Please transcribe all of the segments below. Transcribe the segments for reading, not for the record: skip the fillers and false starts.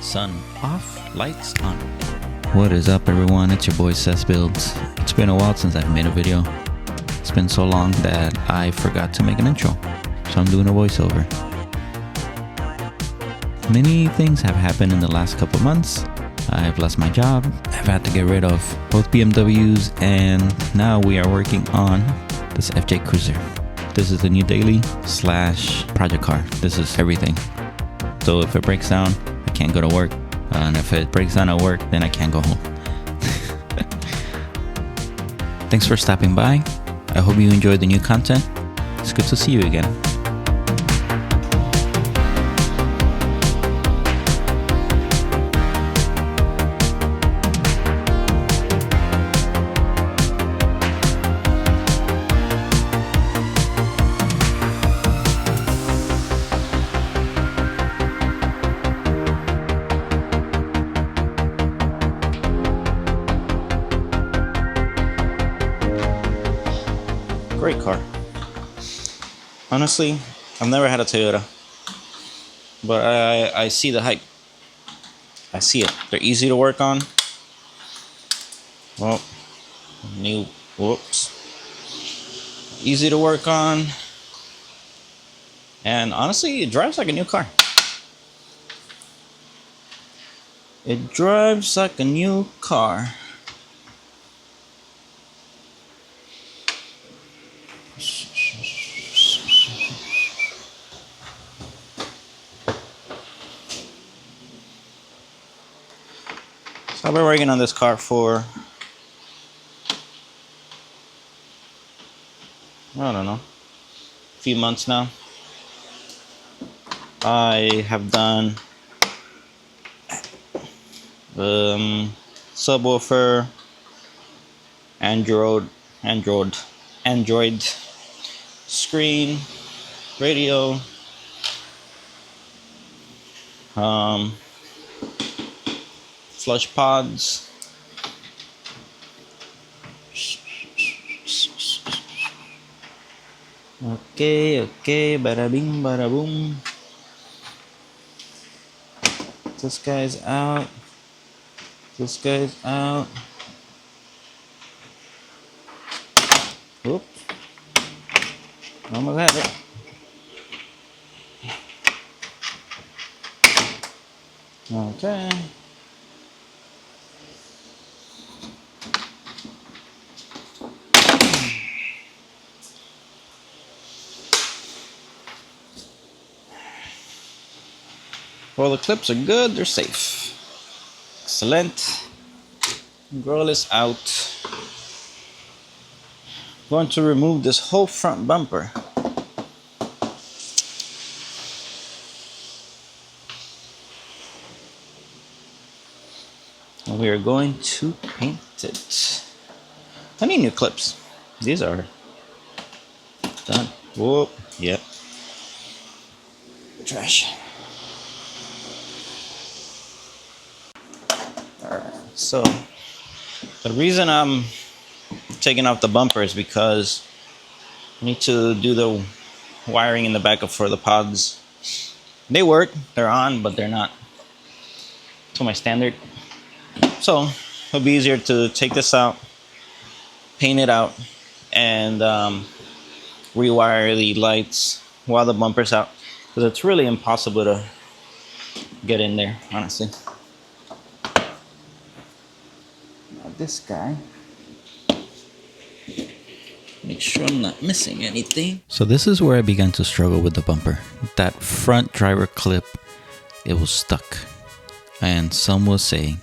Sun off, lights on. What is up, everyone? It's your boy Seth Builds. It's been a while since I've made a video. It's been so long that I forgot to make an intro, so I'm doing a voiceover. Many things have happened in the last couple months. I've lost my job, I've had to get rid of both BMWs, and now we are working on this FJ Cruiser. This is the new daily / project car. This is everything. So if it breaks down, I can't go to work. And if it breaks down at work, then I can't go home. Thanks for stopping by. I hope you enjoyed the new content. It's good to see you again. Great car. Honestly, I've never had a Toyota, but I see the hype. I see it. They're easy to work on. Well, easy to work on, and honestly, it drives like a new car. It drives like a new car. So I've been working on this car for, I don't know, a few months now. I have done subwoofer, Android screen, radio, flush pods, okay, bada bing, bada boom. This guy's out. This guy's out. Oops. Almost had it. Okay. Well, the clips are good, they're safe. Excellent. Grill is out. Going to remove this whole front bumper. And we are going to paint it. I need new clips. These are done. Whoop, yep. Trash. So the reason I'm taking off the bumper is because I need to do the wiring in the back for the pods. They work, they're on, but they're not to my standard. So it'll be easier to take this out, paint it out, and rewire the lights while the bumper's out, because it's really impossible to get in there, honestly. This guy, make sure I'm not missing anything. So this is where I began to struggle with the bumper. That front driver clip, it was stuck, and some will say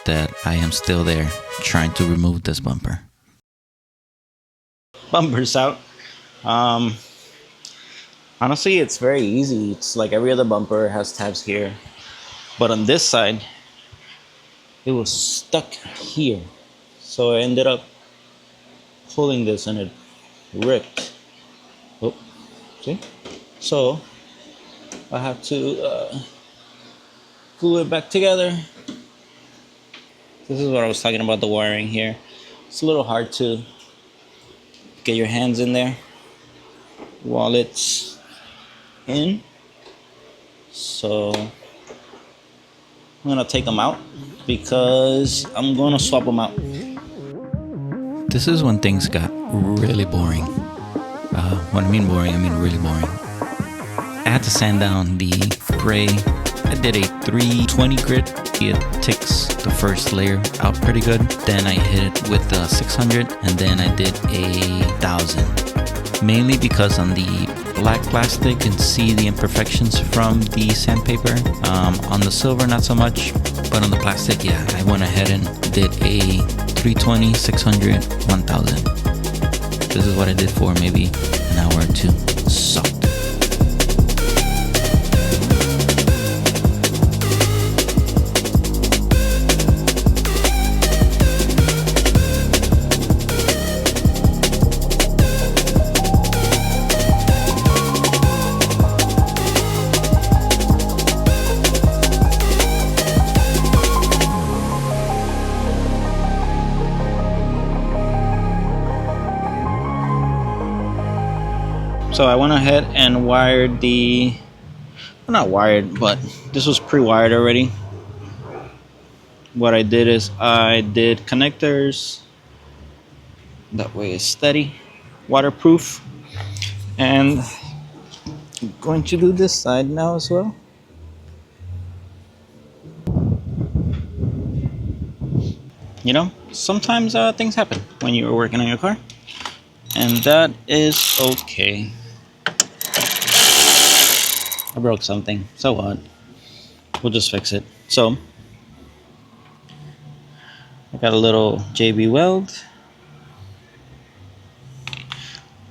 that I am still there trying to remove this bumper. Bumper's out. Honestly, it's very easy. It's like every other bumper, has tabs here, but on this side it was stuck here, so I ended up pulling this and it ripped. Oh, see? So I have to glue it back together. This is what I was talking about, the wiring here. It's a little hard to get your hands in there while it's in. So I'm gonna take them out because I'm gonna swap them out. This is when things got really boring. When I mean boring, I mean really boring. I had to sand down the gray. I did a 320 grit. It takes the first layer out pretty good. Then I hit it with the 600, and then I did a 1000. Mainly because on the black plastic you can see the imperfections from the sandpaper. On the silver not so much, but on the plastic, yeah, I went ahead and did a 320, 600, 1000. This is what I did for maybe an hour or two. Sucked. So I went ahead and wired the, well, not wired, but this was pre-wired already. What I did is I did connectors, that way it's steady, waterproof, and I'm going to do this side now as well. You know, sometimes things happen when you're working on your car, and that is okay. I broke something, so what? We'll just fix it. So, I got a little JB weld.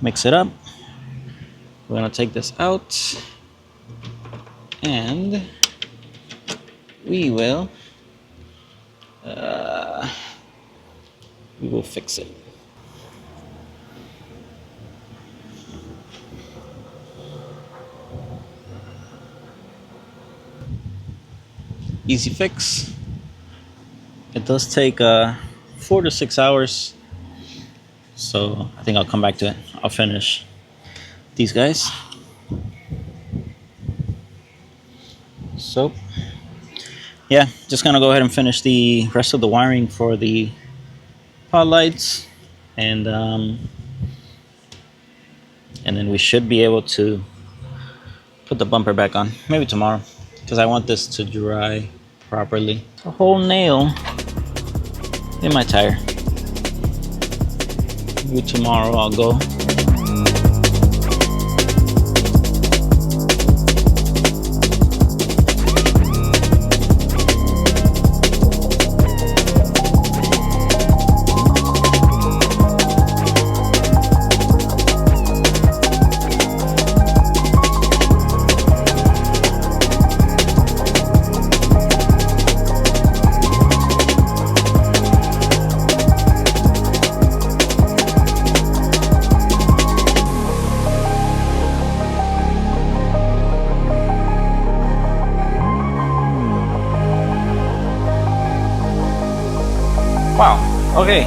Mix it up. We're gonna take this out, and we will fix it. Easy fix. It does take 4 to 6 hours, so I think I'll come back to it. I'll finish these guys. So yeah, just gonna go ahead and finish the rest of the wiring for the pod lights, and then we should be able to put the bumper back on maybe tomorrow, because I want this to dry properly. A whole nail in my tire. Maybe tomorrow I'll go. Wow, okay,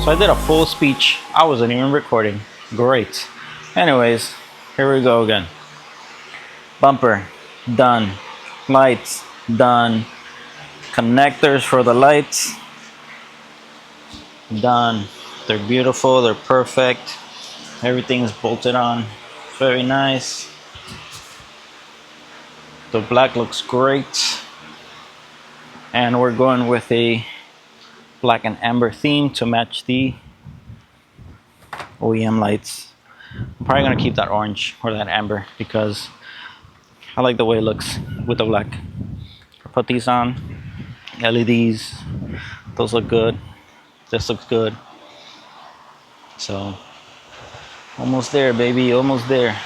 so I did a full speech. I wasn't even recording. Great. Anyways, here we go again. Bumper, done. Lights, done. Connectors for the lights, done. They're beautiful, they're perfect. Everything's bolted on. Very nice. The black looks great. And we're going with a black and amber theme to match the OEM lights. I'm probably gonna keep that orange or that amber because I like the way it looks with the black. I'll put these on. LEDs, those look good. This looks good. So almost there, baby, almost there.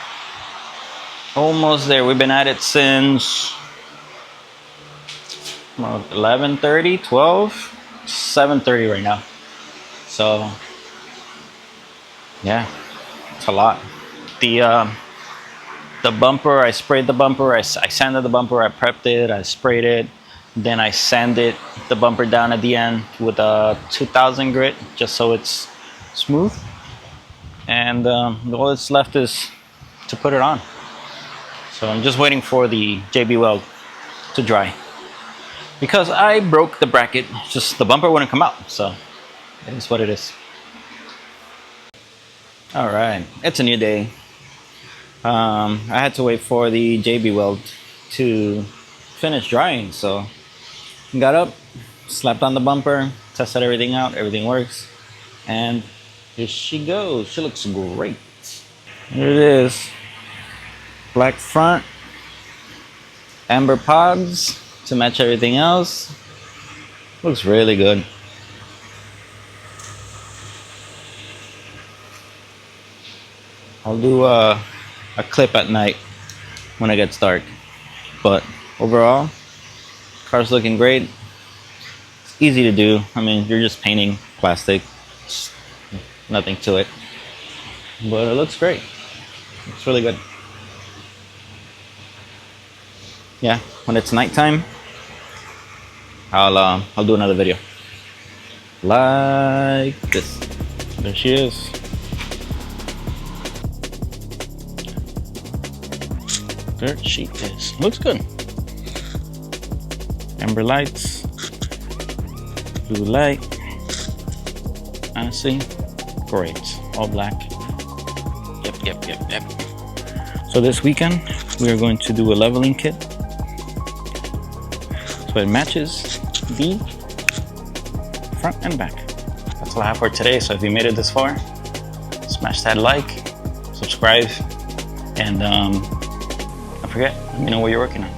Almost there. We've been at it since 11:30, 12. 7:30 right now. So yeah, it's a lot. The bumper, I sprayed the bumper, I sanded the bumper, I prepped it, I sprayed it, then I sanded the bumper down at the end with a 2000 grit just so it's smooth, and all that's left is to put it on. So I'm just waiting for the JB weld to dry. because I broke the bracket. Just the bumper wouldn't come out, so it is what it is. All right, it's a new day. I had to wait for the JB weld to finish drying, so got up, slapped on the bumper, tested everything out, everything works, and here she goes. She looks great. Here it is. Black front, amber pods to match everything else. Looks really good. I'll do a clip at night when it gets dark, but overall, car's looking great. It's easy to do. I mean, you're just painting plastic, just nothing to it, but it looks great. It's really good. Yeah, when it's nighttime, I'll do another video like this. There she is. There she is. Looks good. Amber lights, blue light. Honestly, great. All black. Yep. So this weekend we are going to do a leveling kit, so it matches the front and back. That's all I have for today. So if you made it this far, smash that like, subscribe, and don't forget, let me know what you're working on.